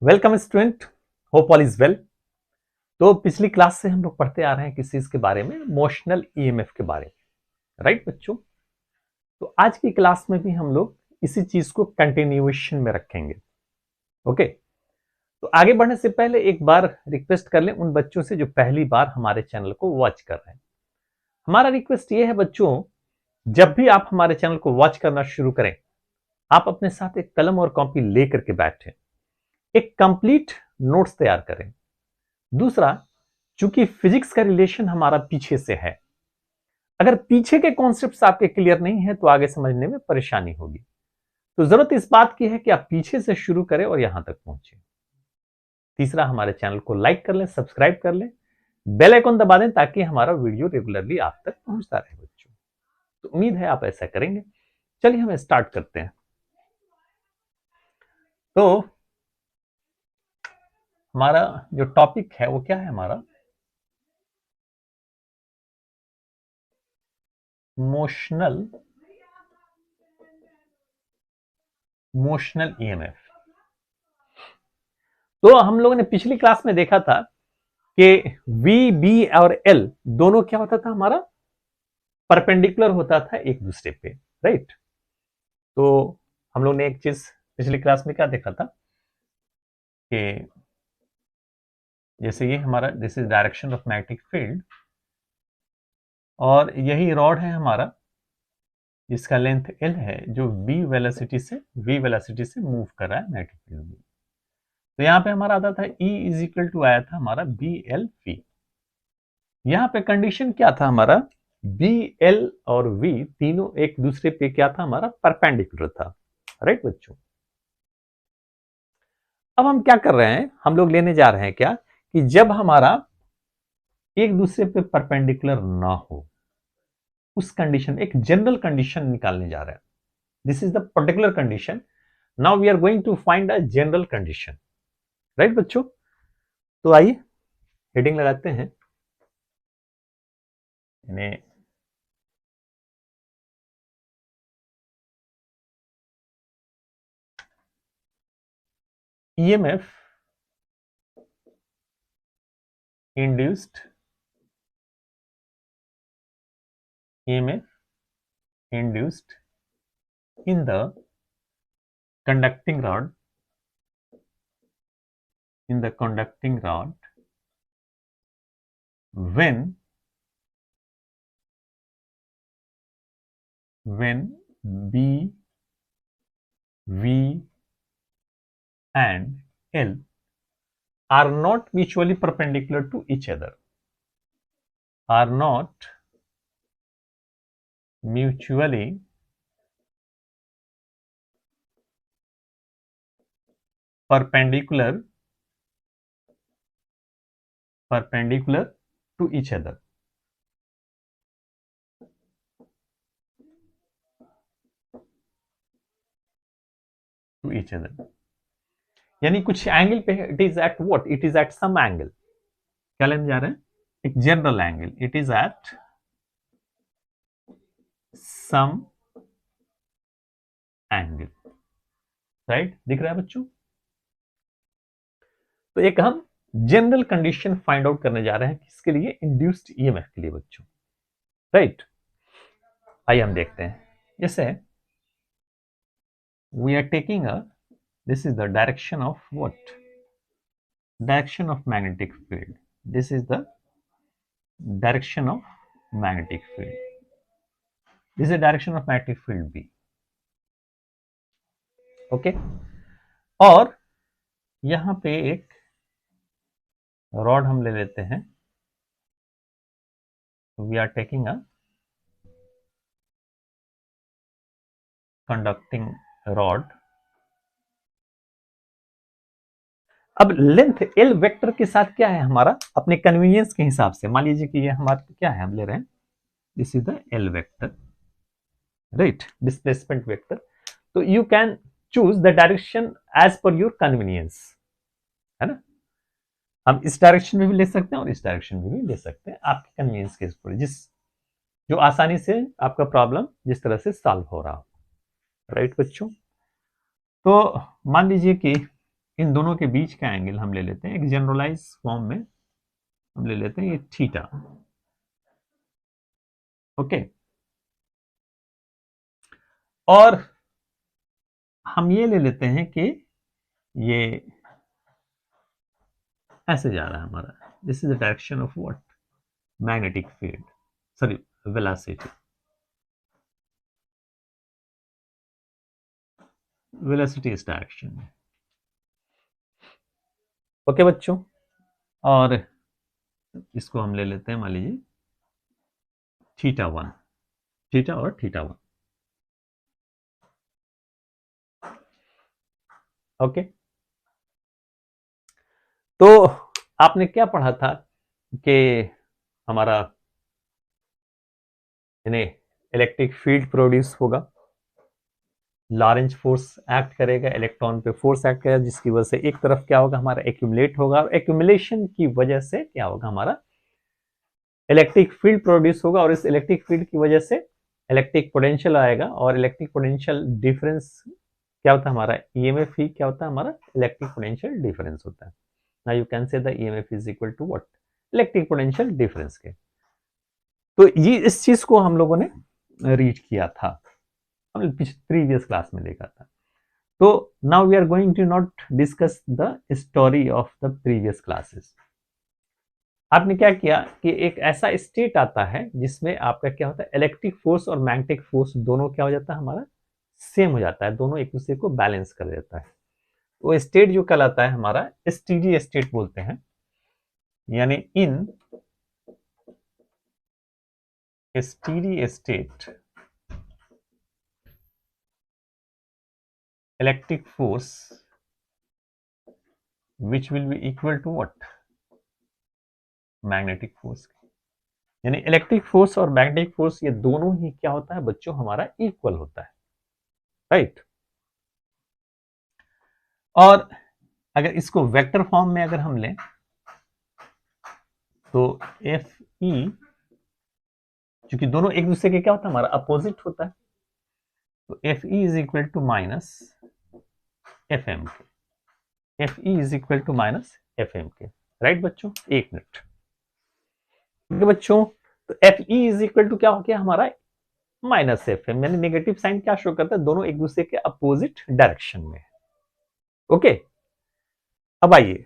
Welcome student, hope all is well. तो पिछली class से हम लोग पढ़ते आ रहे हैं किस चीज के बारे में, मोशनल ईएमएफ के बारे में। राइट बच्चों, तो आज की क्लास में भी हम लोग इसी चीज को कंटिन्यूएशन में रखेंगे। ओके, तो आगे बढ़ने से पहले एक बार रिक्वेस्ट कर लें उन बच्चों से जो पहली बार हमारे चैनल को वॉच कर रहे हैं। हमारा रिक्वेस्ट ये है बच्चों, जब भी आप हमारे चैनल को वॉच करना शुरू करें, आप अपने साथ एक कलम और कॉपी लेकर के बैठे, एक कंप्लीट नोट्स तैयार करें। दूसरा, चूंकि फिजिक्स का रिलेशन हमारा पीछे से है, अगर पीछे के कॉन्सेप्ट्स आपके क्लियर नहीं है तो आगे समझने में परेशानी होगी। तो जरूरत इस बात की है कि आप पीछे से शुरू करें और यहां तक पहुंचे। तीसरा, हमारे चैनल को लाइक कर लें, सब्सक्राइब कर लें, बेल आइकन दबा दें ताकि हमारा वीडियो रेगुलरली आप तक पहुंचता रहे बच्चों। तो उम्मीद है आप ऐसा करेंगे। चलिए हम स्टार्ट करते हैं। तो हमारा जो टॉपिक है वो क्या है, हमारा मोशनल ईएमएफ। तो हम लोगों ने पिछली क्लास में देखा था कि वी, बी और एल दोनों क्या होता था, हमारा परपेंडिकुलर होता था एक दूसरे पे। राइट, तो हम लोग ने एक चीज पिछली क्लास में क्या देखा था कि जैसे ये हमारा this is direction of magnetic field, और यही रॉड है हमारा जिसका लेंथ एल है, जो वी वेलोसिटी से मूव कर रहा है मैग्नेटिक फील्ड में। तो यहाँ पे हमारा आता था E इज इक्वल टू आया था हमारा बी एल वी। यहाँ पे कंडीशन क्या था हमारा, बी एल और वी तीनों एक दूसरे पे क्या था, हमारा परपेंडिकुलर था। राइट बच्चों, अब हम क्या कर रहे हैं, हम लोग लेने जा रहे हैं क्या कि जब हमारा एक दूसरे पे परपेंडिकुलर ना हो, उस कंडीशन, एक जनरल कंडीशन निकालने जा रहे हैं। This is the particular condition. Now we are going to find a general condition. Right बच्चों, तो आइए हेडिंग लगाते हैं। EMF induced EMF induced in the conducting rod when B, V and L are not mutually perpendicular to each other, are not mutually perpendicular to each other. यानी कुछ angle पे it is at what, it is at some angle. क्या लेने जा रहे हैं, एक general angle, it is at some angle. Right, दिख रहा है बच्चों। तो एक हम जनरल कंडीशन फाइंड आउट करने जा रहे हैं, किसके लिए, इंड्यूस्ड ईएमएफ के लिए बच्चों। राइट, आइए हम देखते हैं। जैसे we are taking a, this is the direction of what, direction of magnetic field. This is the direction of magnetic field. This is the direction of magnetic field B. Okay, और यहां पे एक rod हम ले लेते हैं। We are taking a conducting rod. अब length L vector के साथ क्या है हमारा, अपने कन्वीनियंस के हिसाब से मान लीजिए कि ये हमारा क्या है, हम ले रहे हैं this is the L vector, right, displacement vector. तो you can choose the direction as per your convenience, है ना। हम इस डायरेक्शन में भी ले सकते हैं और इस डायरेक्शन में भी ले सकते हैं, आपके कन्वीनियंस के ऊपर, जिस जो आसानी से आपका प्रॉब्लम जिस तरह से सॉल्व हो रहा हो। राइट बच्चों, तो मान लीजिए कि इन दोनों के बीच का एंगल हम ले लेते हैं, एक जनरलाइज फॉर्म में हम ले लेते हैं ये थीटा। ओके, और हम ये ले लेते हैं कि ये ऐसे जा रहा है हमारा, this is the direction of what, magnetic field, sorry velocity, velocity इस डायरेक्शन में। ओके बच्चों, और इसको हम ले लेते हैं, मान लीजिए θ1, थीटा और θ1। ओके, तो आपने क्या पढ़ा था कि हमारा इलेक्ट्रिक फील्ड प्रोड्यूस होगा, लॉरेंज फोर्स एक्ट करेगा, इलेक्ट्रॉन पे फोर्स एक्ट करेगा, जिसकी वजह से एक तरफ क्या होगा, हमारा एक्यूमुलेट होगा, और एक्यूमुलेशन की वजह से क्या होगा, हमारा इलेक्ट्रिक फील्ड प्रोड्यूस होगा, और इस इलेक्ट्रिक फील्ड की वजह से इलेक्ट्रिक पोटेंशियल आएगा, और इलेक्ट्रिक पोटेंशियल डिफरेंस क्या होता है, हमारा ईएमएफ ही क्या होता है, हमारा इलेक्ट्रिक पोटेंशियल डिफरेंस होता है। Now you can say the EMF is equal to what, electric potential difference के। तो ये इस चीज को हम लोगों ने रीड किया था, हमने प्रीवियस क्लास में देखा था। तो now we are going to not discuss the story of the previous classes. आपने क्या किया कि एक ऐसा स्टेट आता है जिसमें आपका क्या होता है, इलेक्ट्रिक फोर्स और मैग्नेटिक फोर्स दोनों क्या हो जाता है, हमारा सेम हो जाता है, दोनों एक दूसरे को बैलेंस कर देता है। वो स्टेट जो कहलाता है हमारा स्टीडी स्टेट बोलते हैं, यानी in steady state electric force which will be equal to what, magnetic force. यानी इलेक्ट्रिक फोर्स और मैग्नेटिक फोर्स ये दोनों ही क्या होता है बच्चों, हमारा इक्वल होता है, राइट। और अगर इसको वेक्टर फॉर्म में अगर हम लें तो एफ ई, क्योंकि दोनों एक दूसरे के क्या होता है, हमारा अपोजिट होता है, तो F E is equal to minus F M के, F E is equal to minus F M के, राइट बच्चों। एक मिनट बच्चों, तो F E is equal to क्या हो गया हमारा, माइनस एफ एम, यानी नेगेटिव साइन क्या शो करता है, दोनों एक दूसरे के अपोजिट डायरेक्शन में। ओके, अब आइए,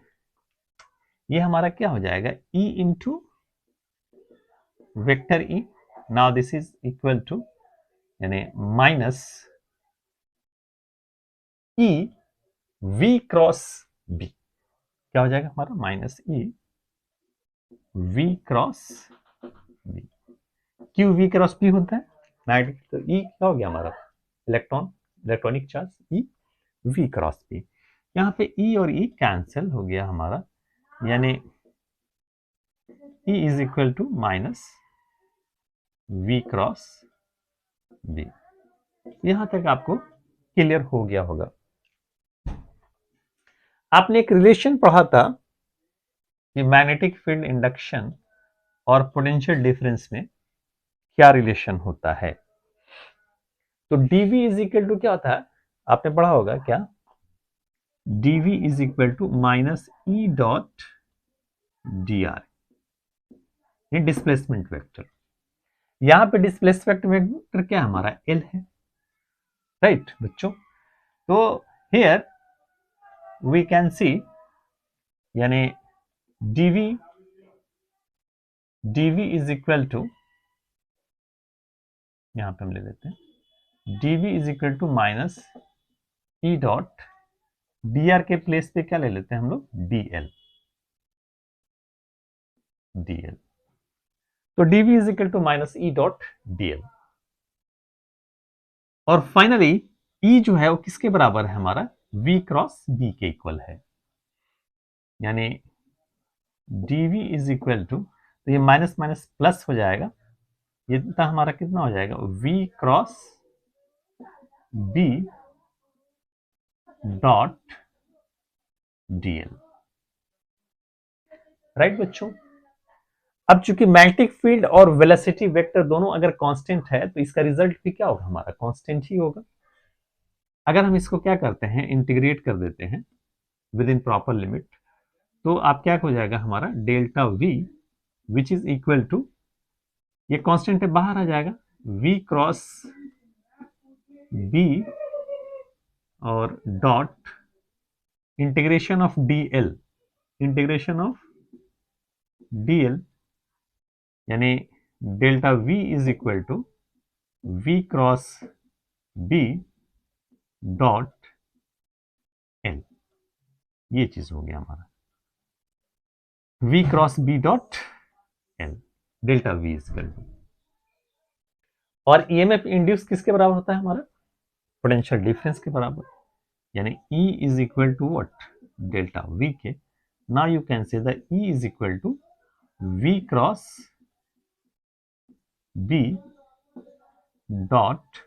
ये हमारा क्या हो जाएगा, E into vector E, now this is equal to यानी minus E V cross B, क्या हो जाएगा हमारा, minus E V cross B। क्यों V क्रॉस B होता है, मैग्नेटिक, तो E क्या हो गया हमारा, electron, electronic charge E V cross B। यहाँ पे E और E कैंसिल हो गया हमारा, यानी E is equal to minus V cross B। यहां तक आपको क्लियर हो गया होगा। आपने एक रिलेशन पढ़ा था कि मैग्नेटिक फील्ड इंडक्शन और पोटेंशियल डिफरेंस में क्या रिलेशन होता है। तो dV इज इक्वल टू क्या होता है, आपने पढ़ा होगा क्या, dV is equal to minus E dot dr, ये डिस्प्लेसमेंट वेक्टर। यहां पे डिस्प्लेसमेंट वेक्टर क्या हमारा L है, राइट बच्चों। तो हियर वी कैन सी, यानी dV इज इक्वल टू, यहां पे हम ले लेते हैं dV is equal to minus E dot dr के प्लेस पे क्या ले लेते हैं हम लोग, dl। तो dV is equal to minus E dot dl, और फाइनली E जो है वो किसके बराबर है, हमारा V क्रॉस B के इक्वल है, यानी dV इज इक्वल टू, तो ये माइनस माइनस प्लस हो जाएगा, ये हमारा कितना हो जाएगा, V cross B dot dl, right बच्चों। अब चूंकि मैग्नेटिक फील्ड और वेलोसिटी वेक्टर दोनों अगर कांस्टेंट है तो इसका रिजल्ट भी क्या होगा, हमारा कांस्टेंट ही होगा। अगर हम इसको क्या करते हैं, इंटीग्रेट कर देते हैं, विद इन प्रॉपर लिमिट, तो आप क्या हो जाएगा हमारा delta V which is equal to, ये कांस्टेंट है बाहर आ जाएगा, v क्रॉस b और dot integration of dl, integration of dl यानी delta v is equal to v cross b dot l, ये चीज हो गया हमारा v cross b dot l, delta v is equal to. और ईएमएफ इंड्यूस किसके बराबर होता है हमारा, पोटेंशियल डिफरेंस के बराबर, यानी E is equal to what, delta V के। Now you can say the E is equal to V cross B dot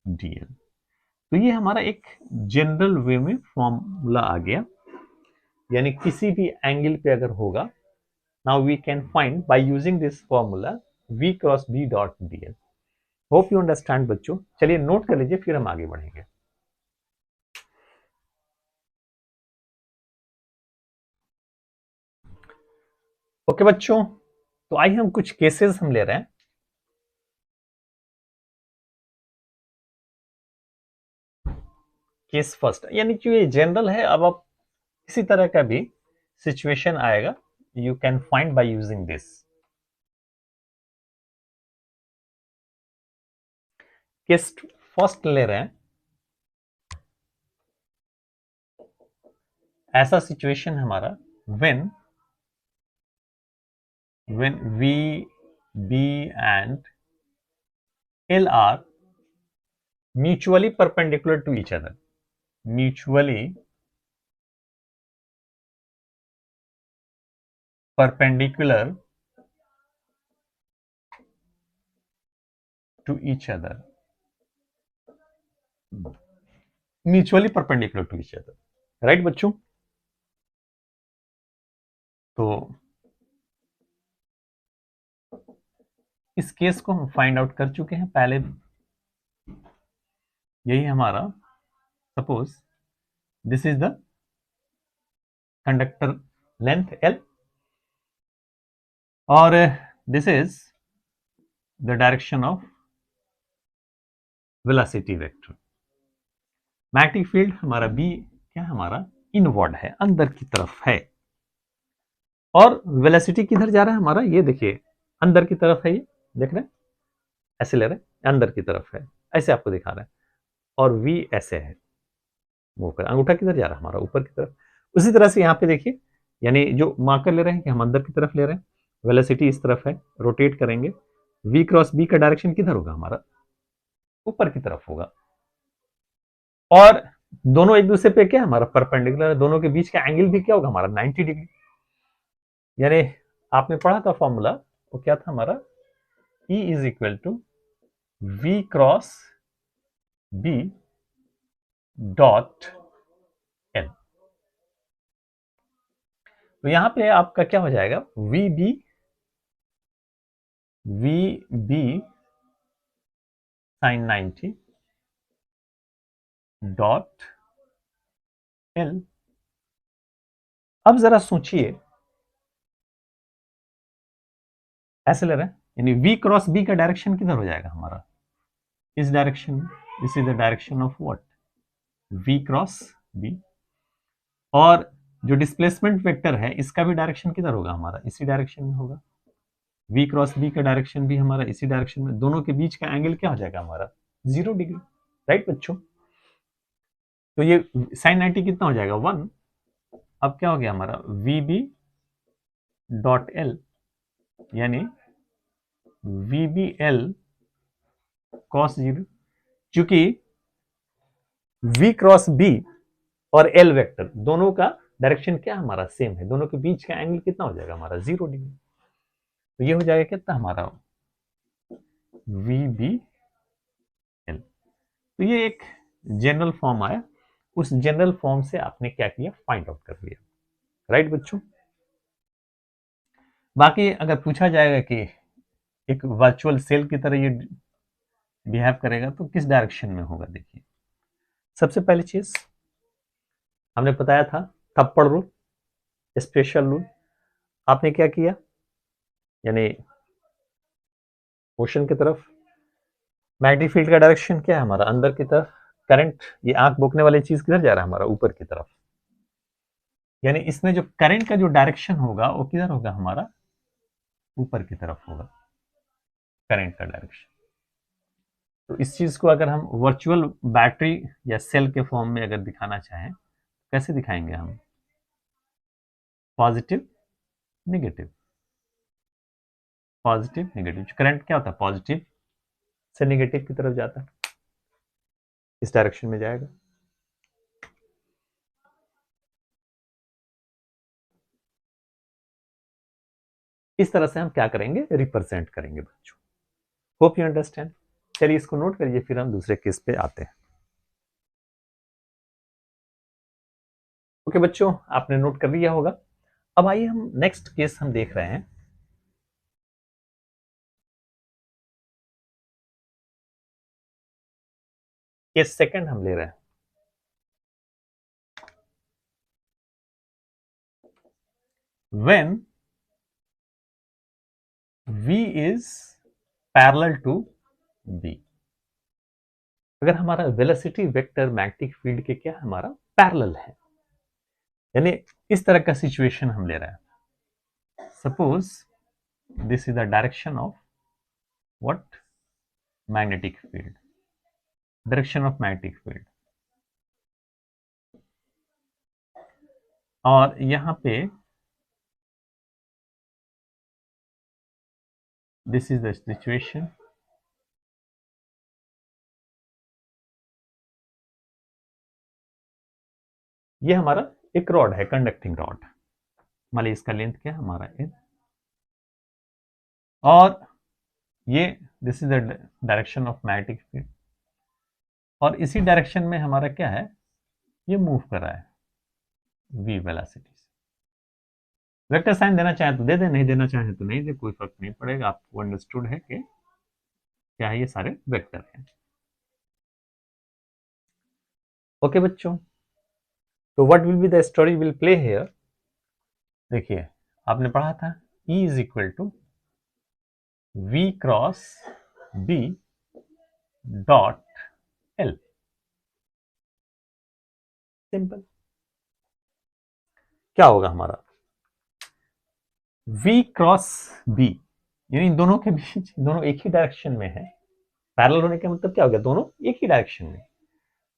dl। तो ये हमारा एक जनरल वे में फॉर्मूला आ गया, यानी किसी भी एंगल पे अगर होगा, now we can find by using this formula V cross B dot dl। Hope you understand बच्चों। चलिए नोट कर लीजिए, फिर हम आगे बढ़ेंगे। ओके बच्चों, तो आइए हम कुछ केसेस हम ले रहे हैं। केस फर्स्ट, यानी कि ये जनरल है, अब आप किसी तरह का भी सिचुएशन आएगा, you can find by using this. Case first ले रहे हैं, ऐसा सिचुएशन हमारा when V, B and L are mutually perpendicular to each other, mutually perpendicular to each other, mutually perpendicular to each other, right बच्चों। तो इस case को हम फाइंड आउट कर चुके हैं पहले, यही हमारा, suppose this is the conductor length L और this is the direction of velocity vector. Magnetic field हमारा B क्या हमारा इनवर्ड है, अंदर की तरफ है, और वेलोसिटी किधर जा रहा है हमारा, ये देखिए अंदर की तरफ है, ये देख रहे हैं, ऐसे ले रहे हैं, अंदर की तरफ है, ऐसे आपको दिखा रहा है, और V ऐसे है, मूव कर, अंगूठा किधर जा रहा है हमारा ऊपर की तरफ। उसी तरह से यहाँ पे देखिए, यानी जो मार्कर ले रहे हैं कि हम अंदर की तरफ ले रहे हैं, वेलोसिटी इस तरफ है, रोटेट करेंगे, V क्रॉस B का डायरेक्शन किधर होगा हमारा, ऊपर की तरफ होगा, और दोनों एक दूसरे पे क्या हमारा परपेंडिकुलर है, दोनों के बीच का एंगल भी क्या होगा हमारा 90 डिग्री। यानी आपने पढ़ा था फॉर्मूला, वो क्या था हमारा, E is equal to V cross B dot L। तो यहां पे आपका क्या हो जाएगा, VB साइन 90 डॉट L। अब जरा सोचिए, ऐसे ले रहे हैं, यानी V क्रॉस B का डायरेक्शन किधर हो जाएगा हमारा, इस डायरेक्शन में, this is the direction of what, V cross B, और जो डिस्प्लेसमेंट वेक्टर है इसका भी डायरेक्शन किधर होगा हमारा, इसी डायरेक्शन में होगा, V क्रॉस B का डायरेक्शन भी हमारा इसी डायरेक्शन में, दोनों के बीच का एंगल क्या हो जाएगा हमारा 0 डिग्री, राइट बच्चों। तो ये साइन 90 कितना हो जाएगा 1। अब क्या हो गया हमारा VB डॉट L, यानी VBL cos 0, क्योंकि V क्रॉस B और L वेक्टर दोनों का डायरेक्शन क्या हमारा सेम है, दोनों के बीच का एंगल कितना हो जाएगा हमारा 0 डिग्री। तो ये हो जाएगा कितना हमारा VBL। तो ये एक जनरल फॉर्म आया, उस जनरल फॉर्म से आपने क्या किया, फाइंड आउट कर लिया, राइट बच्चों। बाकी अगर पूछा जाएगा कि एक वर्चुअल सेल की तरह ये बिहेव करेगा तो किस डायरेक्शन में होगा, देखिए सबसे पहली चीज हमने बताया था थप्पड़ रूल, स्पेशल रूल। आपने क्या किया, यानी ओशन की तरफ मैग्नेटिक फील्ड का डायरेक्शन क्या है हमारा, अंदर की तरफ। करंट, ये आंख बोकने वाली चीज किधर जा रहा है हमारा, ऊपर की तरफ। यानी इसमें जो करंट का जो डायरेक्शन होगा वो किधर होगा हमारा, ऊपर की तरफ होगा करंट का डायरेक्शन। तो इस चीज को अगर हम वर्चुअल बैटरी या सेल के फॉर्म में अगर दिखाना चाहें, कैसे दिखाएंगे हम, positive negative, positive negative. Current क्या होता है, पॉजिटिव से नेगेटिव की तरफ जाता है, इस डायरेक्शन में जाएगा। इस तरह से हम क्या करेंगे, रिप्रेजेंट करेंगे बच्चों। Hope you understand. चलिए इसको नोट करिए, फिर हम दूसरे केस पे आते हैं। ओके बच्चों, आपने नोट कर लिया होगा। अब आइए हम नेक्स्ट केस हम देख रहे हैं। केस सेकंड हम ले रहे हैं। When V is parallel to B, अगर हमारा वेलोसिटी वेक्टर मैग्नेटिक फील्ड के क्या हमारा पैरेलल है, यानी इस तरह का सिचुएशन हम ले रहे हैं। Suppose this is the direction of what, magnetic field, direction of magnetic field, और यहां पे दिस इज द सिचुएशन। ये हमारा एक रॉड है, कंडक्टिंग रॉड, मान लीजिए इसका लेंथ क्या है हमारा n, और ये this is the direction of magnetic field, और इसी डायरेक्शन में हमारा क्या है, ये मूव कर रहा है v वेलोसिटी से। वेक्टर साइन देना चाहे तो दे दे, नहीं देना चाहे तो नहीं दे, कोई फर्क नहीं पड़ेगा। आपको अंडरस्टूड है कि क्या है, ये सारे वेक्टर हैं। ओके बच्चों, तो what will be the story will play here. देखिए आपने पढ़ा था E is equal to V cross B dot L। Simple. क्या होगा हमारा V क्रॉस B, यानी दोनों के बीच, दोनों एक ही डायरेक्शन में है। पैरेलल होने का मतलब क्या हो गया, दोनों एक ही डायरेक्शन में।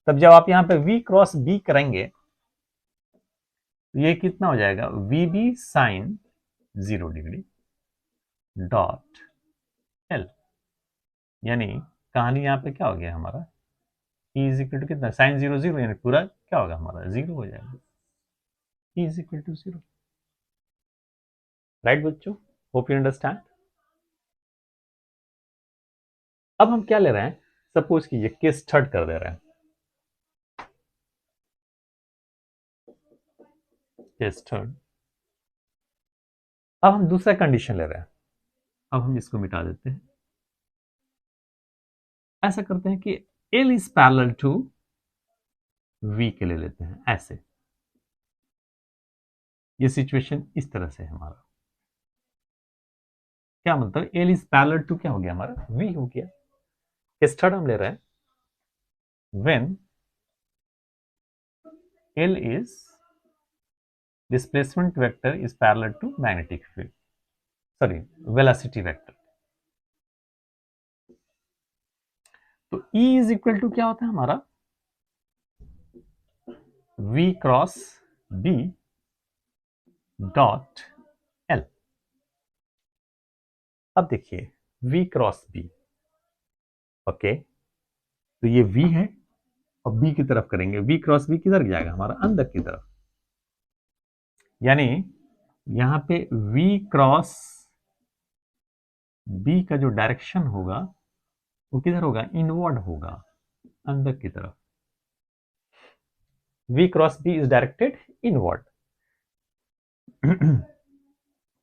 तब जब आप यहां पे V क्रॉस B करेंगे तो ये कितना हो जाएगा, V B sine 0 degree dot L. यानी कहानी यहाँ पे क्या हो गया हमारा, ई इज इक्वल टू कितना, साइन 0 0, यानी पूरा क्या होगा हमारा, 0 हो जाएगा। E is equal to 0। Right बच्चों, होप यू अंडरस्टैंड। अब हम क्या ले रहे हैं, सपोज कीजिए केस थर्ड कर दे रहे हैं। केस थर्ड, अब हम दूसरा कंडीशन ले रहे हैं। अब हम इसको मिटा देते हैं, ऐसा करते हैं कि L is parallel to V के ले लेते हैं ऐसे। ये सिचुएशन इस तरह से है हमारा, क्या मतलब एल इज पैरेलल टू क्या हो गया हमारा, वी हो गया। केस थर्ड हम ले रहे हैं, when L is displacement vector is parallel to magnetic field, sorry velocity vector। तो E is equal to क्या होता है हमारा, V cross B dot L। अब देखिए V क्रॉस B, ओके, तो ये V है और B की तरफ करेंगे, V क्रॉस B किधर जाएगा हमारा, अंदर की तरफ। यानी यहां पे V क्रॉस B का जो डायरेक्शन होगा वो किधर होगा, इनवर्ड होगा, अंदर की तरफ। V cross B is directed inward.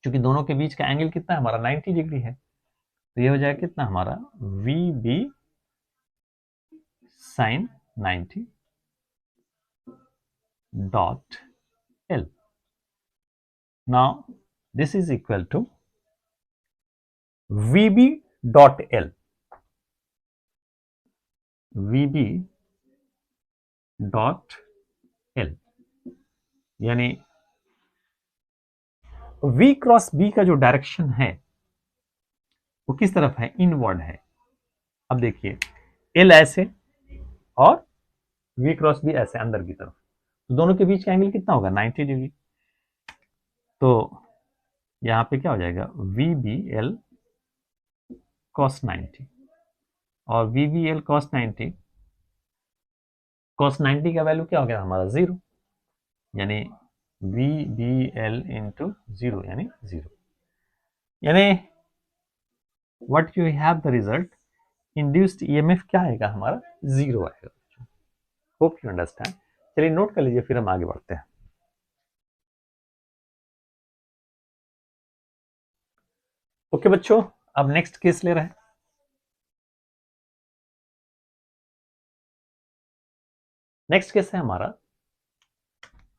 क्योंकि दोनों के बीच का एंगल कितना है हमारा, 90 डिग्री है, तो ये हो जाएगा कितना हमारा, V B sine 90 dot L. Now this is equal to VB dot L. VB dot L, यानी V क्रॉस B का जो डायरेक्शन है वो किस तरफ है? इनवर्ड है। अब देखिए L ऐसे और V क्रॉस B ऐसे अंदर की तरफ, तो दोनों के बीच का एंगल कितना होगा? 90 डिग्री। तो यहां पे क्या हो जाएगा? VBL cos 90 और VBL cos 90, cos 90 का वैल्यू क्या हो गया हमारा? 0, यानी VBL इंटू 0 यानी 0, यानी what you have the result, induced EMF क्या आएगा हमारा? 0 आएगा। Hope you understand. चलिए नोट कर लीजिए, फिर हम आगे बढ़ते हैं। ओके बच्चों, अब नेक्स्ट केस ले रहे हैं। नेक्स्ट केस है हमारा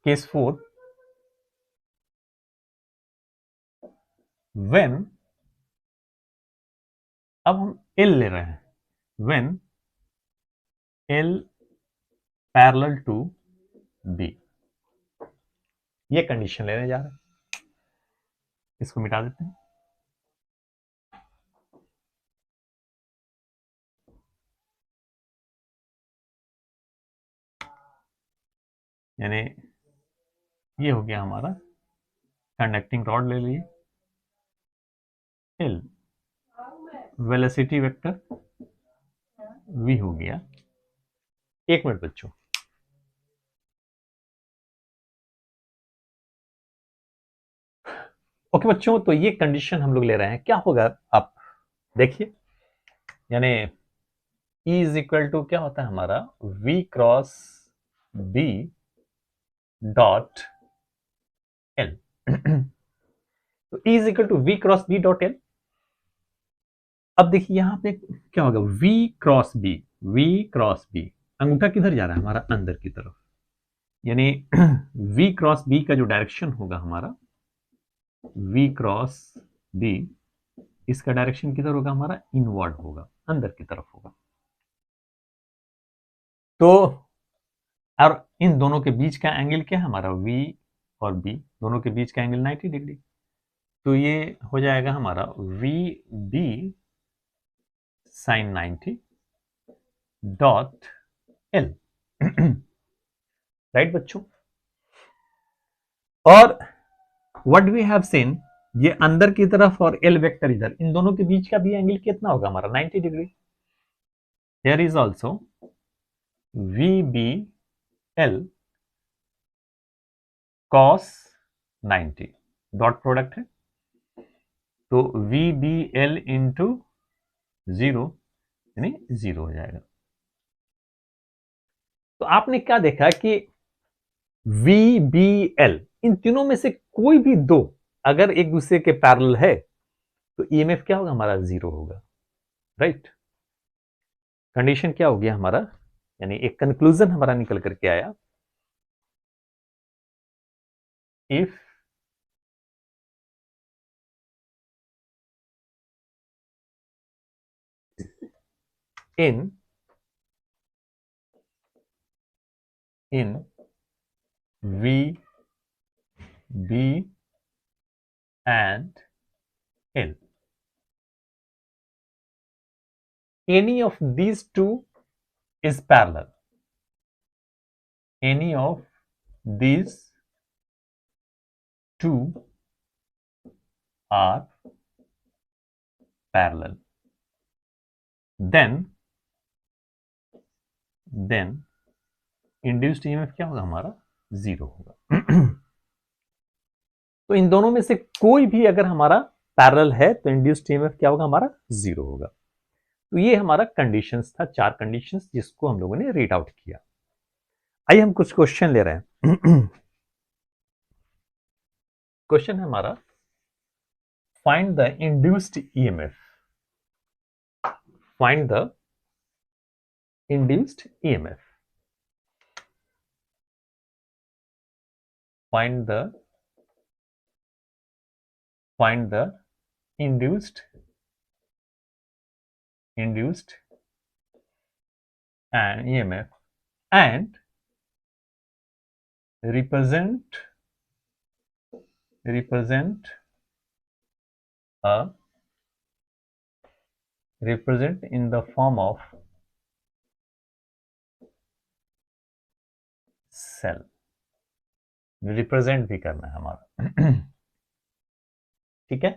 केस 4, व्हेन, अब हम L ले रहे हैं, when L parallel to B, ये कंडीशन लेने जा रहे हैं। इसको मिटा देते हैं। यानी ये हो गया हमारा कंडक्टिंग रॉड ले लिए, L वेलोसिटी वेक्टर V हो गया। एक मिनट बच्चों, ओके बच्चों, तो ये कंडीशन हम लोग ले रहे हैं। क्या होगा आप देखिए, यानी E इज इक्वल टू क्या होता है हमारा? V cross B dot L। तो E is equal to V cross B dot L। अब देखिए यहां पे क्या होगा? V cross B, V cross B, अंगूठा किधर जा रहा है हमारा? अंदर की तरफ, यानी V क्रॉस B का जो डायरेक्शन होगा हमारा, V क्रॉस B, इसका डायरेक्शन किधर होगा हमारा? इनवर्ड होगा, अंदर की तरफ होगा। तो और इन दोनों के बीच का एंगल क्या है हमारा? V और B, दोनों के बीच का एंगल 90 डिग्री। तो ये हो जाएगा हमारा VB sin 90 dot L। Right बच्चों, और व्हाट वी हैव सीन, ये अंदर की तरफ और L वेक्टर इधर, इन दोनों के बीच का भी एंगल कितना होगा हमारा? 90 degree. Here is also VBL cos 90, dot product है, तो VBL इंटू 0 यानी 0 हो जाएगा। तो आपने क्या देखा कि VBL, इन तीनों में से कोई भी दो अगर एक दूसरे के पैरेलल है तो ईएमएफ क्या होगा हमारा? 0 होगा। राइट, कंडीशन क्या हो गया हमारा, यानी एक कंक्लूजन हमारा निकल करके आया, if in V, B and L, any of these two is parallel, any of these two are parallel, then induced EMF क्या होगा हमारा? 0 होगा। तो इन दोनों में से कोई भी अगर हमारा पैरेलल है तो इंड्यूस्ड ईएमएफ क्या होगा हमारा? 0 होगा। तो ये हमारा कंडीशंस था, 4 कंडीशंस जिसको हम लोगों ने रीड आउट किया। आइए हम कुछ क्वेश्चन ले रहे हैं। क्वेश्चन है हमारा, find the induced EMF, find the induced EMF. find the induced and EMF and represent in the form of cell. Represent भी करना है हमारा। ठीक है,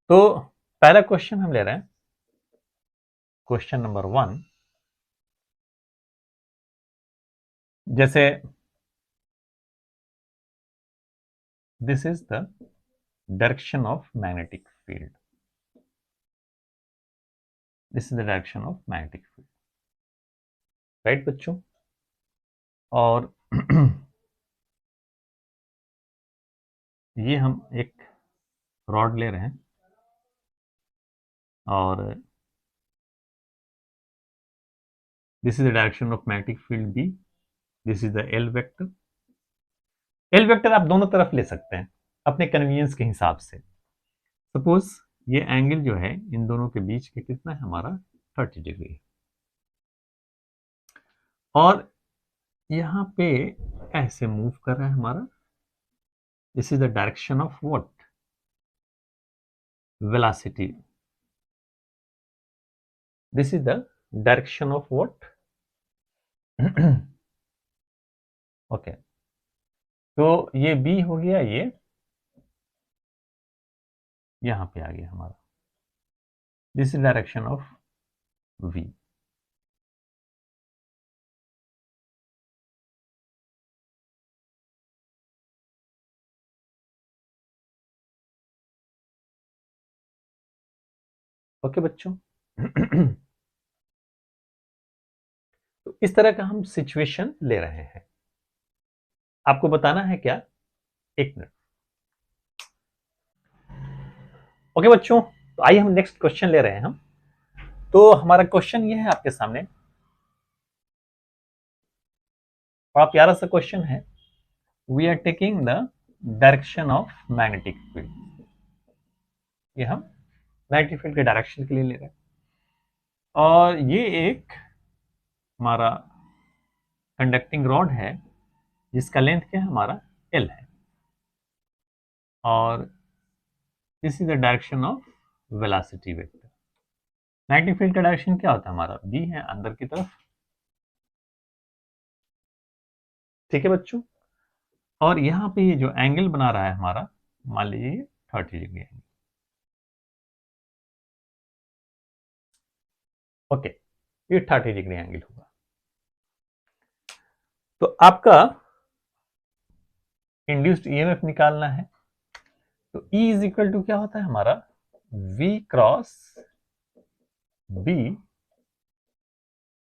तो पहला क्वेश्चन हम ले रहे हैं, क्वेश्चन नंबर 1। जैसे this is the direction of magnetic field, this is the direction of magnetic field, right बच्चों। और ये हम एक रॉड ले रहे हैं और this is the direction of magnetic field B, this is the L vector. L vector आप दोनों तरफ ले सकते हैं अपने कन्वीनियंस के हिसाब से। सपोज ये एंगल जो है इन दोनों के बीच के कितना है हमारा 30 डिग्री है, और यहां पे ऐसे मूव कर रहा है हमारा, this is the direction of what, velocity, this is the direction of what. Okay, तो ये बी हो गया, ये यहां पे आ गया हमारा, this is direction of V. Okay बच्चों। तो इस तरह का हम सिचुएशन ले रहे हैं, आपको बताना है क्या, एक मिनट। ओके बच्चों, तो आइए हम नेक्स्ट क्वेश्चन ले रहे हैं हम। तो हमारा क्वेश्चन ये है आपके सामने, बड़ा प्यारा सा क्वेश्चन है। We are taking the direction of magnetic field, ये हम मैग्नेटिक फील्ड के डायरेक्शन के लिए ले रहे हैं, और ये एक हमारा कंडक्टिंग रॉड है जिसका लेंथ क्या है हमारा एल है, और this is the direction of velocity vector. Magnetic field का डायरेक्शन क्या होता है हमारा, बी है अंदर की तरफ। ठीक है बच्चों, और यहां पे ये जो एंगल बना रहा है हमारा, मान लीजिए 30 डिग्री एंगल। ओके, ये 30 डिग्री एंगल होगा। तो आपका इंड्यूस्ड ईएमएफ निकालना है, तो E इज इक्वल टू क्या होता है हमारा, V cross B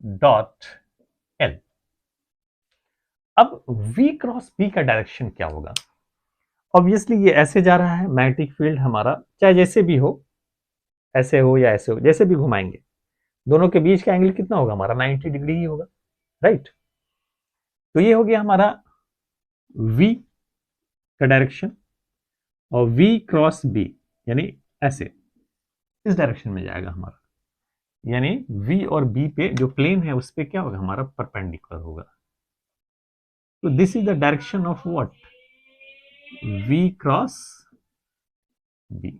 dot L। अब V क्रॉस B का डायरेक्शन क्या होगा, ऑब्वियसली ये ऐसे जा रहा है, मैग्नेटिक फील्ड हमारा चाहे जैसे भी हो, ऐसे हो या ऐसे हो, जैसे भी घुमाएंगे, दोनों के बीच का एंगल कितना होगा हमारा 90 डिग्री ही होगा, राइट। तो ये हो गया हमारा V का डायरेक्शन, और V क्रॉस B यानी ऐसे इस डायरेक्शन में जाएगा हमारा, यानी V और B पे जो प्लेन है उस पे क्या होगा हमारा परपेंडिकुलर होगा। तो this is the direction of what, V cross B,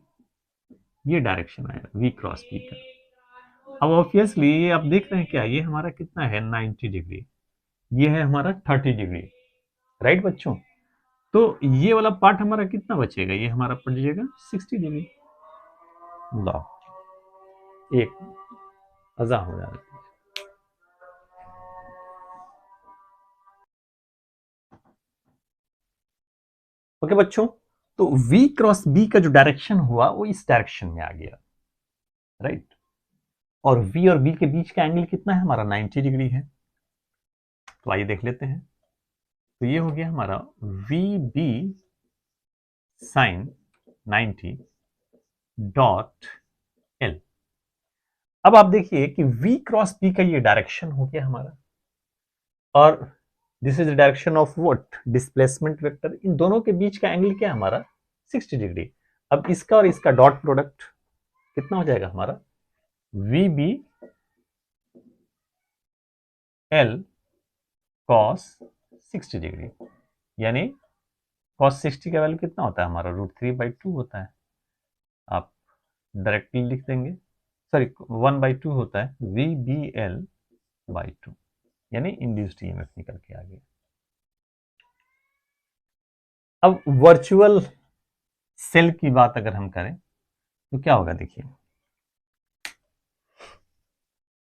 ये डायरेक्शन आएगा V क्रॉस B का। अब ऑब्वियसली ये आप देख रहे हैं क्या, ये हमारा कितना है 90 डिग्री, ये है हमारा 30 डिग्री, राइट बच्चों। तो ये वाला पार्ट हमारा कितना बचेगा, ये हमारा पड़ जाएगा 60 डिग्री। ला एक अजा हो जाएगा। ओके बच्चों, तो V क्रॉस B का जो डायरेक्शन हुआ वो इस डायरेक्शन में आ गया, राइट। और V और B के बीच का एंगल कितना है हमारा 90 डिग्री है। तो आइए देख लेते हैं, तो ये हो गया हमारा VB साइन 90 डॉट L। अब आप देखिए कि V क्रॉस B का ये डायरेक्शन हो गया हमारा, और this is the direction of what, displacement vector. इन दोनों के बीच का एंगल क्या है हमारा, 60 डिग्री। अब इसका और इसका डॉट प्रोडक्ट कितना हो जाएगा हमारा, V B L cos 60 degree, यानी कॉस 60 का वैल्यू कितना होता है हमारा, √3/2 होता है। आप डायरेक्टली लिख देंगे, सॉरी 1/2 होता है, VBL/2, यानी इंड्यूस्ड ईएमएफ निकल के आ गया। अब वर्चुअल सेल की बात अगर हम करें तो क्या होगा, देखिए,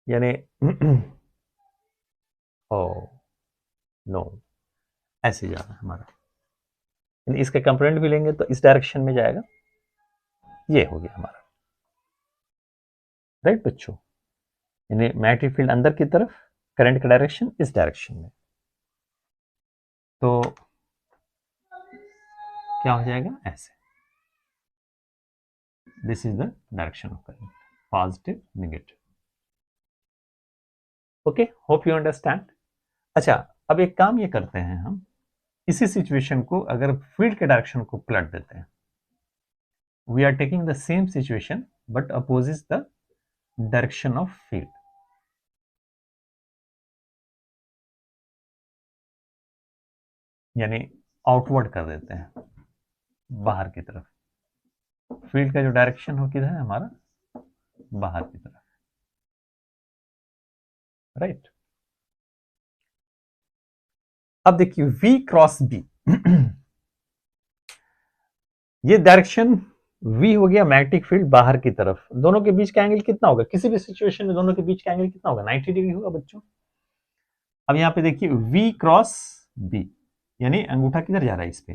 यानी ओ नो, ऐसे जाना है हमारा, यानी इसके कंपोनेंट भी लेंगे तो इस डायरेक्शन में जाएगा, ये हो गया हमारा, राइट बच्चों। यानी मैग्नेटिक फील्ड अंदर की तरफ, करंट का डायरेक्शन इस डायरेक्शन में, तो क्या हो जाएगा ऐसे, this is the direction of current, positive negative. Okay, hope you understand. अच्छा, अब एक काम ये करते हैं हम, इसी सिचुएशन को अगर फील्ड के डायरेक्शन को पलट देते हैं, we are taking the same situation but opposite the direction of field. यानी आउटवर्ड कर देते हैं, बाहर की तरफ। फील्ड का जो डायरेक्शन हो किधर है हमारा, बाहर की तरफ, राइट। अब देखिए V क्रॉस B ये डायरेक्शन V हो गया, मैग्नेटिक फील्ड बाहर की तरफ, दोनों के बीच का एंगल कितना होगा, किसी भी सिचुएशन में दोनों के बीच का एंगल कितना होगा, 90 डिग्री होगा बच्चों। अब यहाँ पे देखिए V क्रॉस B, यानी अंगूठा किधर जा रहा है इस पे,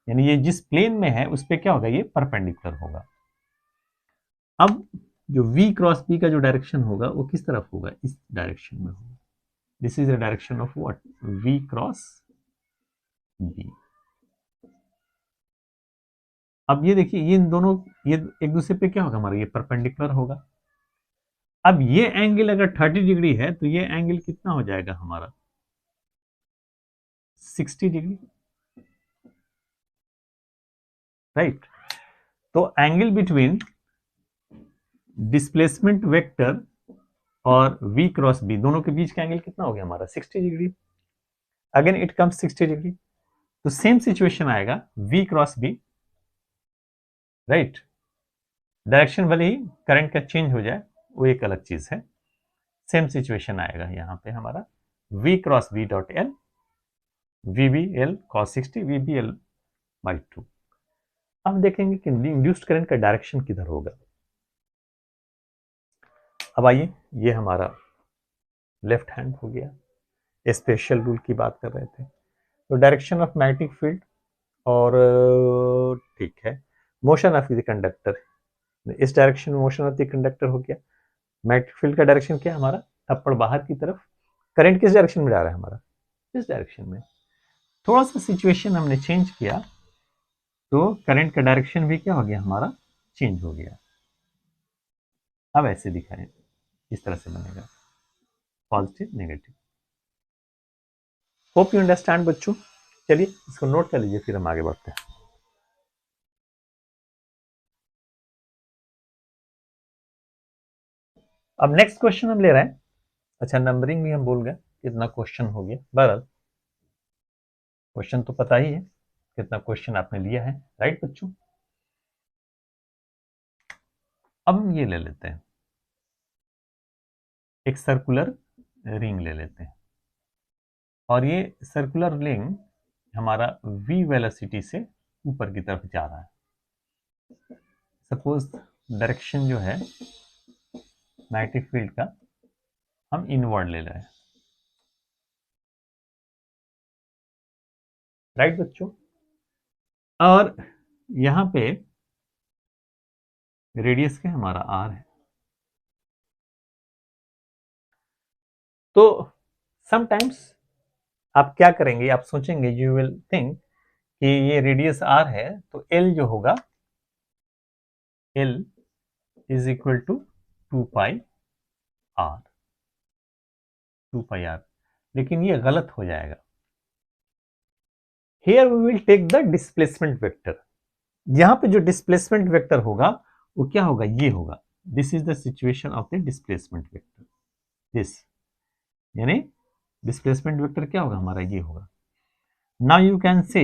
यानी ये जिस प्लेन में है उस पे क्या होगा, ये परपेंडिकुलर होगा। अब जो V क्रॉस B का जो डायरेक्शन होगा वो किस तरफ होगा, इस डायरेक्शन में होगा। This is the direction of what, V cross B। अब ये देखिए, ये इन दोनों, ये एक दूसरे पे क्या होगा हमारा, ये परपेंडिकुलर होगा। अब ये एंगल अगर 30 डिग्री है तो ये एंगल कितना हो जाएगा हमारा, 60 डिग्री, राइट। तो एंगल बिटवीन डिस्प्लेसमेंट वेक्टर और V क्रॉस B, दोनों के बीच का एंगल कितना हो गया हमारा, 60 degree. Again it comes 60 degree, तो सेम सिचुएशन आएगा V cross B, right. Direction भले ही करंट का चेंज हो जाए वो एक अलग चीज है, सेम सिचुएशन आएगा यहाँ पे हमारा V cross B dot L, VBL cos 60, VBL/2। अब देखेंगे कि इंड्यूस्ड करंट का डायरेक्शन किधर होगा। अब आइए, ये हमारा लेफ्ट हैंड हो गया, स्पेशल रूल की बात कर रहे थे, तो डायरेक्शन ऑफ मैग्नेटिक फील्ड और ठीक है, मोशन ऑफ द कंडक्टर, इस डायरेक्शन में मोशन ऑफ द कंडक्टर हो गया। मैग्नेटिक फील्ड का डायरेक्शन क्या है हमारा, थप्पड़ बाहर की तरफ, करंट किस डायरेक्शन में जा रहा है हमारा, इस डायरेक्शन में। थोड़ा सा सिचुएशन हमने चेंज किया तो करंट का डायरेक्शन भी क्या हो गया हमारा, चेंज हो गया। अब ऐसे दिखाएं, इस तरह से बनेगा, positive negative. Hope you understand बच्चों। चलिए इसको नोट कर लीजिए, फिर हम आगे बढ़ते हैं। अब नेक्स्ट क्वेश्चन हम ले रहे हैं, अच्छा नंबरिंग भी हम भूल गए, कितना क्वेश्चन हो गया, बहरहाल क्वेश्चन तो पता ही है कितना क्वेश्चन आपने लिया है, राइट बच्चों। अब हम ये ले लेते हैं, एक सर्कुलर रिंग ले लेते हैं, और ये सर्कुलर रिंग हमारा v वेलोसिटी से ऊपर की तरफ जा रहा है। सपोज डायरेक्शन जो है मैग्नेटिक फील्ड का हम इनवर्ड ले रहे हैं, राइट बच्चों। और यहां पे रेडियस क्या हमारा r है, तो समटाइम्स आप क्या करेंगे, आप सोचेंगे, यू विल थिंक कि ये रेडियस r है तो l जो होगा, l is equal to 2 pi r, लेकिन ये गलत हो जाएगा। Here we will take the displacement vector. यहां पे जो डिस्प्लेसमेंट वेक्टर होगा वो क्या होगा, ये होगा। This is the situation of the displacement vector. This यानी डिस्प्लेसमेंट वेक्टर क्या होगा हमारा, ये होगा। नाउ यू कैन से,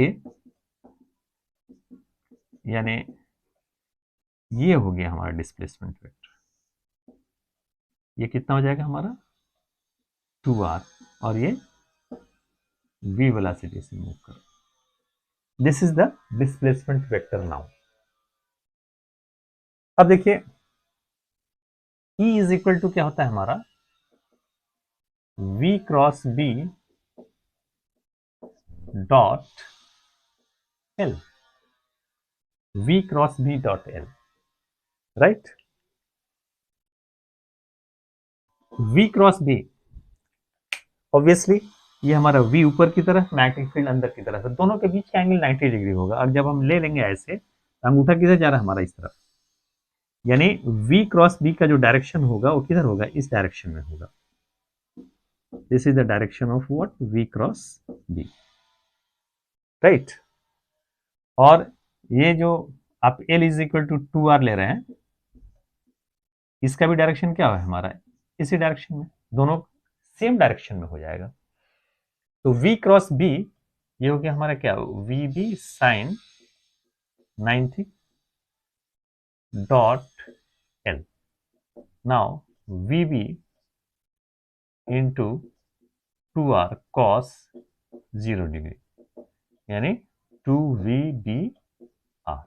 यानी ये हो गया हमारा डिस्प्लेसमेंट वेक्टर। ये कितना हो जाएगा हमारा 2r, और ये v वेलोसिटी से मूव कर। This is the displacement vector now. अब देखिए E इज इक्वल टू क्या होता है हमारा, v cross b dot l, v cross b dot l, right. v cross b, obviously ये हमारा v ऊपर की तरफ, मैग्नेटिक फील्ड अंदर की तरफ है, दोनों के बीच का एंगल 90 डिग्री होगा। और जब हम ले लेंगे ऐसे, अंगूठा किधर जा रहा है हमारा, इस तरफ, यानी v क्रॉस b का जो डायरेक्शन होगा वो किधर होगा, इस डायरेक्शन में होगा। This is the direction of what, v cross b, right. और ये जो आप l is equal to 2r ले रहे हैं, इसका भी डायरेक्शन क्या है हमारा, इसी डायरेक्शन में, दोनों सेम डायरेक्शन में हो जाएगा। तो v क्रॉस b ये हो गया हमारा क्या, V B sine 90 dot l। Now V B into 2r cos 0 degree, यानी 2VBR,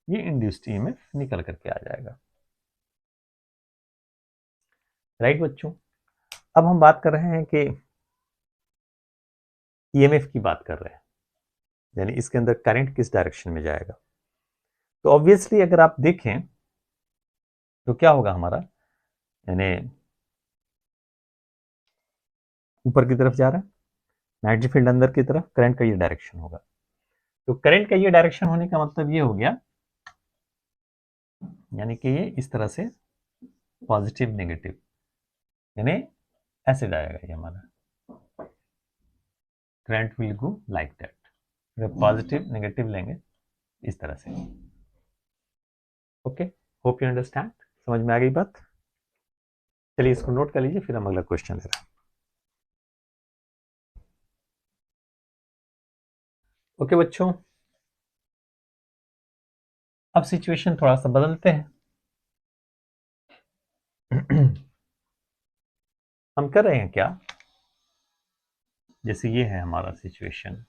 ये इंड्यूस्ड ईएमएफ निकल करके आ जाएगा, राइट बच्चों। अब हम बात कर रहे हैं कि ईएमएफ की बात कर रहे हैं, यानी इसके अंदर करंट किस डायरेक्शन में जाएगा। तो ऑब्वियसली अगर आप देखें तो क्या होगा हमारा, यानी ऊपर की तरफ जा रहा है, मैग्नेटिक फील्ड अंदर की तरफ, करंट का ये डायरेक्शन होगा। तो करंट का ये डायरेक्शन होने का मतलब ये हो गया, यानी कि ये इस तरह से पॉजिटिव नेगेटिव, यानी ऐसे जाएगा ये हमारा, current will go like that. अगर पॉजिटिव नेगेटिव लेंगे इस तरह से। ओके, होप यू अंडरस्टैंड, समझ में आ गई बात। चलिए इसको नोट कर लीजिए, फिर हम अगला क्वेश्चन ले रहे हैं। ओके बच्चों, अब सिचुएशन थोड़ा सा बदलते हैं। हम कर रहे हैं क्या, जैसे ये है हमारा सिचुएशन,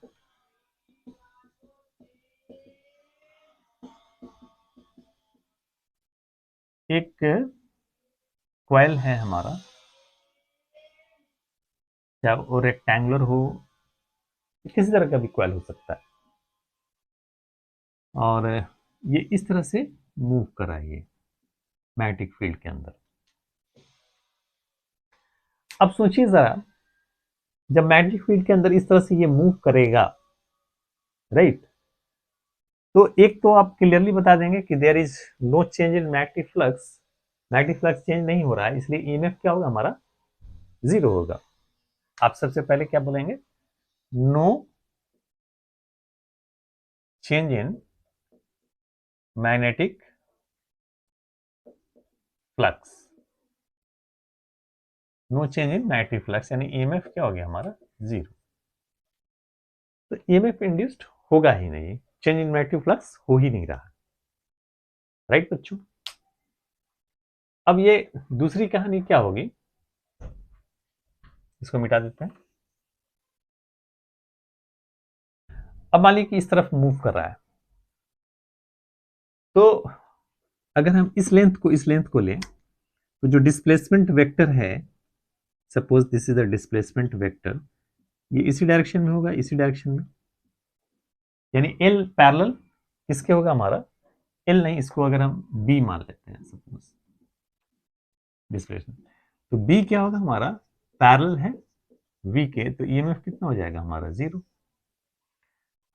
एक कॉइल है हमारा, चाहे वो रेक्टेंगुलर हो, किसी तरह का भी कॉइल हो सकता है, और ये इस तरह से मूव कर रहा है ये मैग्नेटिक फील्ड के अंदर। अब सोचिए जरा, जब मैग्नेटिक फील्ड के अंदर इस तरह से ये मूव करेगा, राइट, तो एक तो आप क्लियरली बता देंगे कि there is no change in magnetic flux, magnetic flux change नहीं हो रहा है, इसलिए ईएमएफ क्या होगा हमारा, 0 होगा। आप सबसे पहले क्या बोलेंगे, no change in magnetic flux, no change in magnetic flux, यानी ईएमएफ क्या हो गया हमारा, 0। तो ईएमएफ इंड्यूस्ड होगा ही नहीं, चेंज इन मैग्नेटिक फ्लक्स हो ही नहीं रहा, राइट बच्चों। अब ये दूसरी कहानी क्या होगी, इसको मिटा देते हैं। अब मान लीजिए कि इस तरफ मूव कर रहा है, तो अगर हम इस लेंथ को लें, तो जो डिस्प्लेसमेंट वेक्टर है, suppose this is the displacement vector, ये इसी डायरेक्शन में होगा, इसी डायरेक्शन में, यानी एल पैरेलल किसके होगा हमारा, एल नहीं, इसको अगर हम बी मान लेते हैं सपोज डिस्प्लेसमेंट, तो बी क्या होगा हमारा, पैरेलल है वी के, तो ईएमएफ कितना हो जाएगा हमारा, 0।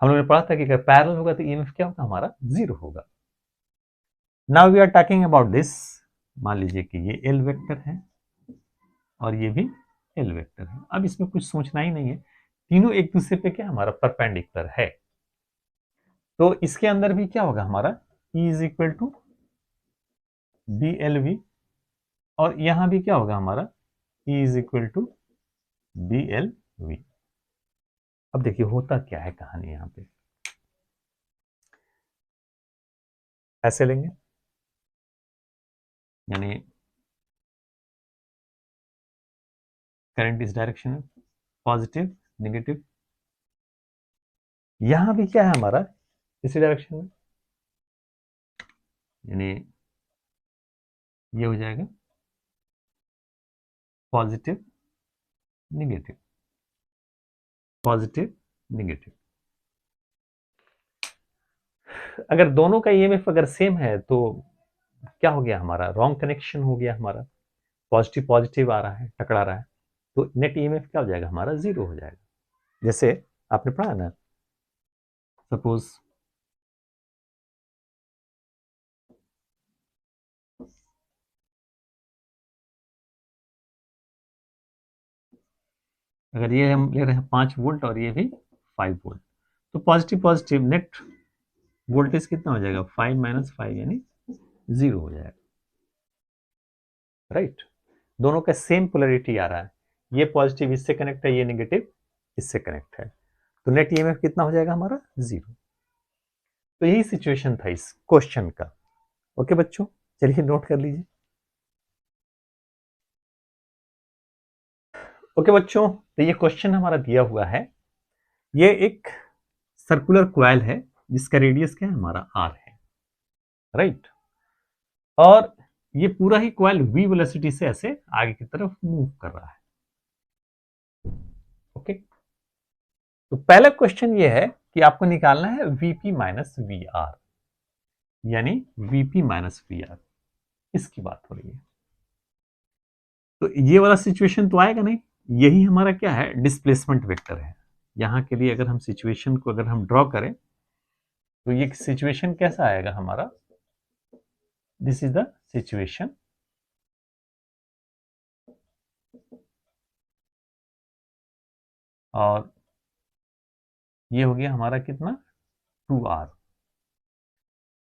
हम लोगों ने पढ़ा था कि अगर पैरेलल होगा तो ईएमएफ क्या होगा हमारा, 0 होगा। Now we are talking about this, मान लीजिए कि ये एल वेक्टर है और ये भी एल वेक्टर है। अब इसमें कुछ सोचना ही नहीं है, तीनों एक दूसरे पे क्या हमारा परपेंडिकुलर है। तो इसके अंदर भी क्या होगा हमारा E is equal to BLV, और यहां भी क्या होगा हमारा E is equal to BLV। अब देखिए होता क्या है कहानी यहां पे, ऐसे लेंगे, यानी करंट इस डायरेक्शन में पॉजिटिव नेगेटिव, यहां भी क्या है हमारा इसी डायरेक्शन में, यानी ये हो जाएगा पॉजिटिव नेगेटिव पॉजिटिव नेगेटिव। अगर दोनों का ईएमएफ अगर सेम है तो क्या हो गया हमारा, रॉन्ग कनेक्शन हो गया हमारा, पॉजिटिव पॉजिटिव आ रहा है, टकरा रहा है, तो नेट ईएमएफ क्या हो जाएगा हमारा, जीरो हो जाएगा। जैसे आपने पढ़ा ना, सपोज अगर ये हम ले रहे हैं 5 वोल्ट और ये भी 5 वोल्ट, तो पॉजिटिव पॉजिटिव नेट वोल्टेज कितना हो जाएगा, 5 माइनस 5 यानी 0 हो जाएगा, राइट। दोनों का सेम पोलरिटी आ रहा है, ये पॉजिटिव इससे कनेक्ट है, ये नेगेटिव इससे कनेक्ट है, तो नेट ईएमएफ कितना हो जाएगा हमारा, 0। तो यही सिचुएशन था इस क्वेश्चन का। ओके बच्चों, चलिए नोट कर लीजिए। ओके बच्चों, तो ये क्वेश्चन हमारा दिया हुआ है, ये एक सर्कुलर कॉइल है जिसका रेडियस क्या है हमारा r है, राइट। और ये पूरा ही कॉइल v वेलोसिटी से ऐसे आगे की तरफ मूव कर रहा है। ओके, तो पहला क्वेश्चन ये है कि आपको निकालना है vp माइनस वी आर, यानी vp माइनस वी आर, इसकी बात हो रही है। तो ये वाला सिचुएशन तो आएगा नहीं, यही हमारा क्या है, डिस्प्लेसमेंट वेक्टर है। यहां के लिए अगर हम सिचुएशन को अगर हम ड्रॉ करें तो ये सिचुएशन कैसा आएगा हमारा, दिस इज द सिचुएशन, और ये हो गया हमारा कितना, 2r,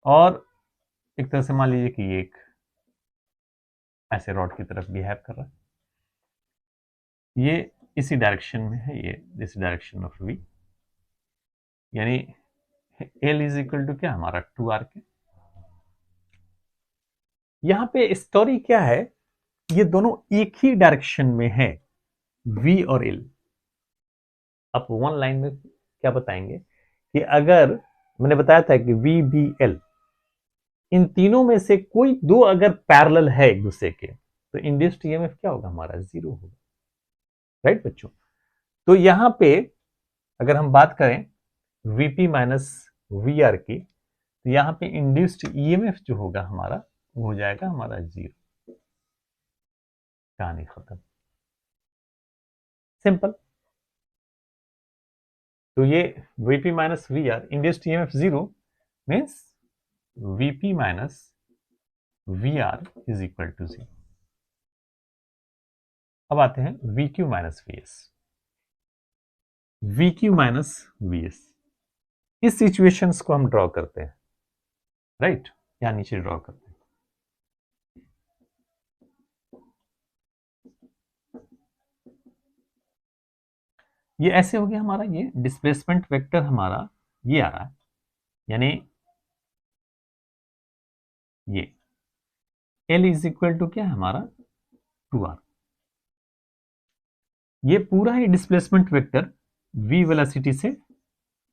और एक तरह से मान लीजिए कि ये एक ऐसे रॉड की तरफ बिहेव कर रहा है, ये इसी डायरेक्शन में है, ये दिस डायरेक्शन ऑफ v, यानी L इज इक्वल टू क्या हमारा 2r के। यहां पे स्टोरी क्या है, ये दोनों एक ही डायरेक्शन में है, v और L। आप वन लाइन में क्या बताएंगे कि अगर मैंने बताया था कि v b l, इन तीनों में से कोई दो अगर पैरेलल है एक दूसरे के, तो इंड्यूस्ड ईएमएफ क्या होगा हमारा, 0 होगा, राइट बच्चों। तो यहां पे अगर हम बात करें Vp माइनस वी आर की, तो यहां पे इंड्यूस्ड ईएमएफ जो होगा हमारा वो हो जाएगा हमारा 0, कहानी खत्म, सिंपल। तो ये Vp minus V R, induced EMF 0 means Vp minus V R is equal to 0। अब आते हैं VQ minus V S, VQ minus V S, इस सिचुएशंस को हम ड्रॉ करते हैं, राइट, यहां नीचे ड्रॉ करते हैं। ये ऐसे हो गया हमारा, ये डिस्प्लेसमेंट वेक्टर हमारा ये आ रहा है, यानी ये L इज इक्वल टू क्या है हमारा 2r, ये पूरा ही डिस्प्लेसमेंट वेक्टर v वेलोसिटी से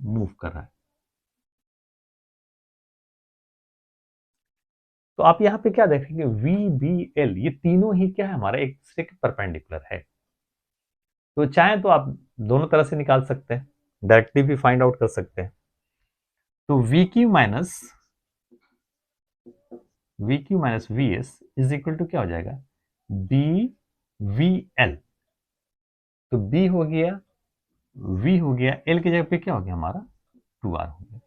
मूव कर रहा है। तो आप यहां पे क्या देखेंगे, v b l, ये तीनों ही क्या है हमारा एक दूसरे के परपेंडिकुलर है। तो चाहे तो आप दोनों तरह से निकाल सकते हैं, डायरेक्टली भी फाइंड आउट कर सकते हैं। तो VQ minus V S is equal to क्या हो जाएगा, बी वी एल। तो B हो गया, V हो गया, L की जगह पे क्या हो गया हमारा 2R हो गया।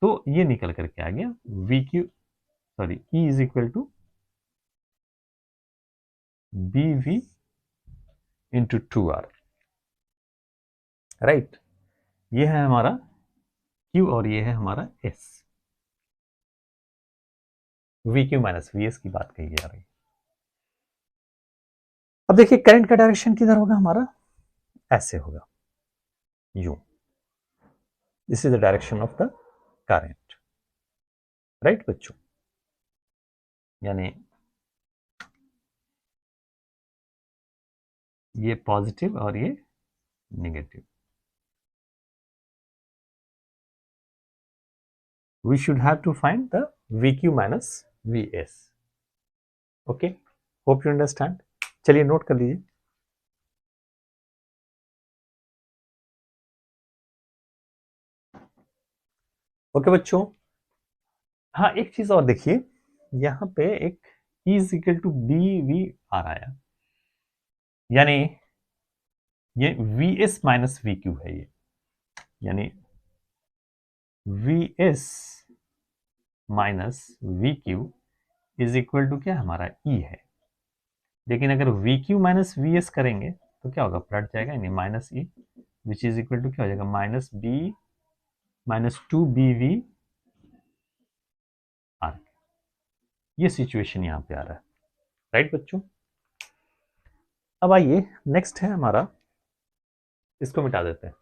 तो ये निकल करके आ गया VQ, sorry, E is equal to BV into 2R। Right. ये है हमारा Q और ये है हमारा S। VQ माइनस VS की बात कही जा रही है। अब देखिए करंट का डायरेक्शन किधर होगा हमारा, ऐसे होगा, you. This is the direction of the current, right बच्चों। यानी ये पॉजिटिव और ये negative. We should have to find the VQ minus VS. Okay, hope you understand. चलिए नोट कर लीजिए। ओके बच्चों, हाँ एक चीज और देखिए, यहाँ पे एक E is equal to B V आ रहा है, यानी ये VS माइनस VQ है ये, यानी VS minus VQ is equal to क्या हमारा E है। लेकिन अगर VQ माइनस VS करेंगे तो क्या होगा, पलट जाएगा, यानी minus E which is equal to क्या हो जाएगा, minus B minus 2BV R. ये सिचुएशन यहां पे आ रहा है, राइट बच्चों। अब आइए नेक्स्ट है हमारा, इसको मिटा देते हैं।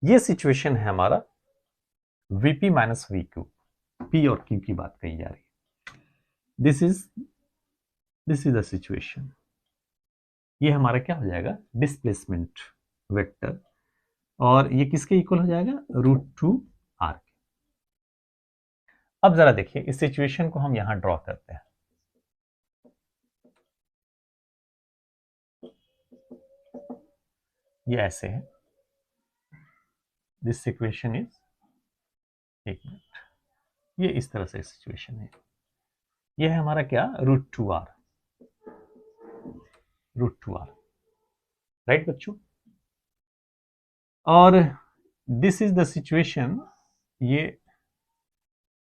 ये सिचुएशन है हमारा VP माइनस VQ, P और Q की बात कही जा रही है। This is the situation. ये हमारा क्या हो जाएगा, डिस्प्लेसमेंट वेक्टर, और ये किसके इक्वल हो जाएगा, √2r। अब जरा देखिए इस सिचुएशन को हम यहां ड्रॉ करते हैं। ये ऐसे है, दिस सिचुएशन इज, एक मिनट, ये इस तरह से सिचुएशन है। ये है हमारा क्या, √2r, राइट बच्चों। और दिस इज द सिचुएशन, ये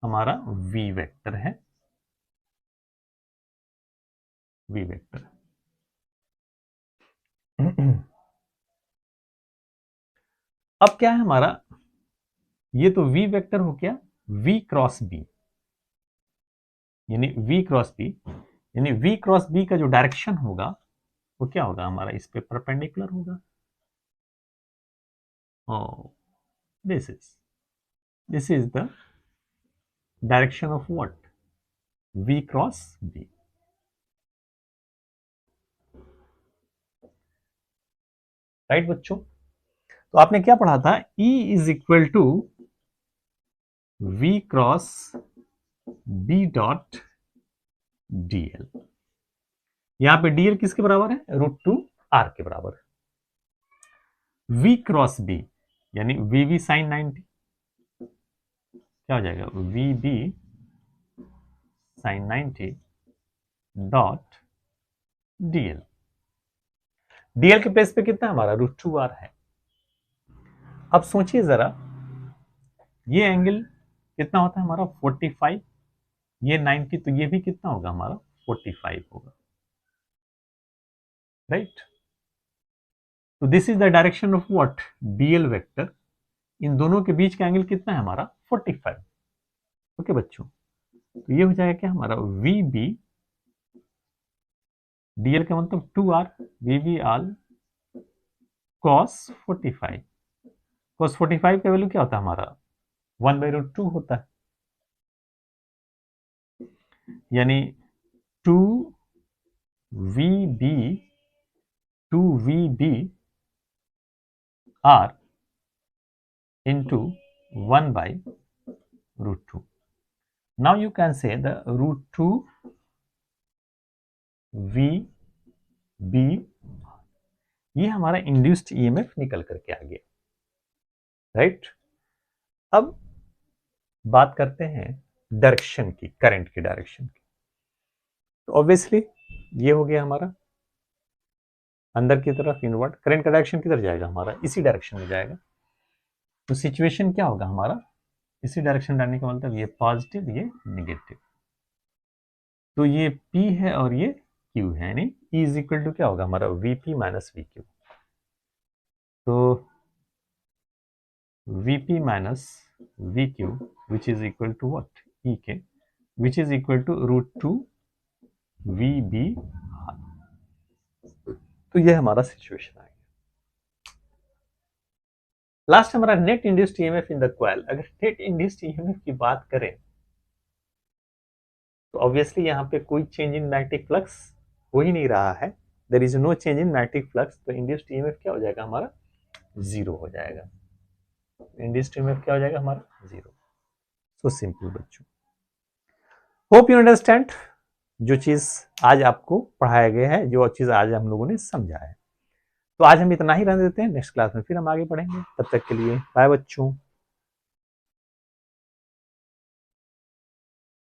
हमारा V वेक्टर है, V वेक्टर। अब क्या है हमारा, ये तो V वेक्टर हो गया V क्रॉस B, यानी V क्रॉस B, यानी V क्रॉस B का जो डायरेक्शन होगा वो क्या होगा हमारा, इस पे परपेंडिकुलर होगा। This is the direction of what, V cross B, right बच्चों। तो आपने क्या पढ़ा था, E is equal to V cross B dot DL। यहां पे DL किसके बराबर है, √2r के बराबर है। V क्रॉस B यानी VB साइन 90, क्या हो जाएगा, VB sine 90 dot DL। DL के प्लेस पे कितना हमारा, √2r है। अब सोचिए जरा, ये एंगल कितना होता है हमारा, 45, ये 90, तो ये भी कितना होगा हमारा, 45 होगा, राइट। तो this is the direction of what, DL vector. इन दोनों के बीच का एंगल कितना है हमारा, 45। ओके बच्चों, तो ये हो जाएगा क्या हमारा, VB, DL का मतलब 2r, VB आल cos 45। cos 45 का वैल्यू क्या होता है हमारा, 1/√2 होता है, यानी 2VB R into 1/√2। Now you can say the √2 VB, ये हमारा इंड्यूस्ड ईएमएफ निकल करके आ गया, राइट। अब बात करते हैं डायरेक्शन की, करंट की डायरेक्शन की। तो ऑब्वियसली ये हो गया हमारा अंदर की तरफ इनवर्ट, करंट का डायरेक्शन किधर जाएगा हमारा, इसी डायरेक्शन में जाएगा। तो सिचुएशन क्या होगा हमारा, इसी डायरेक्शन डालने का मतलब ये पॉजिटिव ये निगेटिव। तो ये P है और ये Q है, यानी E इज इक्वल टू क्या होगा हमारा Vp माइनस VQ। तो Vp minus VQ which is equal to what, E के, which is equal to √2 VB। तो ये हमारा सिचुएशन आ गया। लास्ट हमारा net induced EMF in the coil. अगर नेट इंड्यूस्ड ईएमएफ की बात करें तो ऑब्वियसली यहाँ पे कोई चेंज इन मैग्नेटिक फ्लक्स हो ही नहीं रहा है, there is no change in magnetic flux. तो इंड्यूस्ड ईएमएफ क्या हो जाएगा हमारा, जीरो हो जाएगा। इंड्यूस्ड ईएमएफ क्या हो जाएगा हमारा, जीरो। सो सिंपल बच्चों, होप यू अंडरस्टैंड जो चीज आज आपको पढ़ाया गया है, जो चीज आज हम लोगों ने समझा है। तो आज हम इतना ही रहने देते हैं, नेक्स्ट क्लास में फिर हम आगे बढ़ेंगे। तब तक के लिए बाय बच्चों।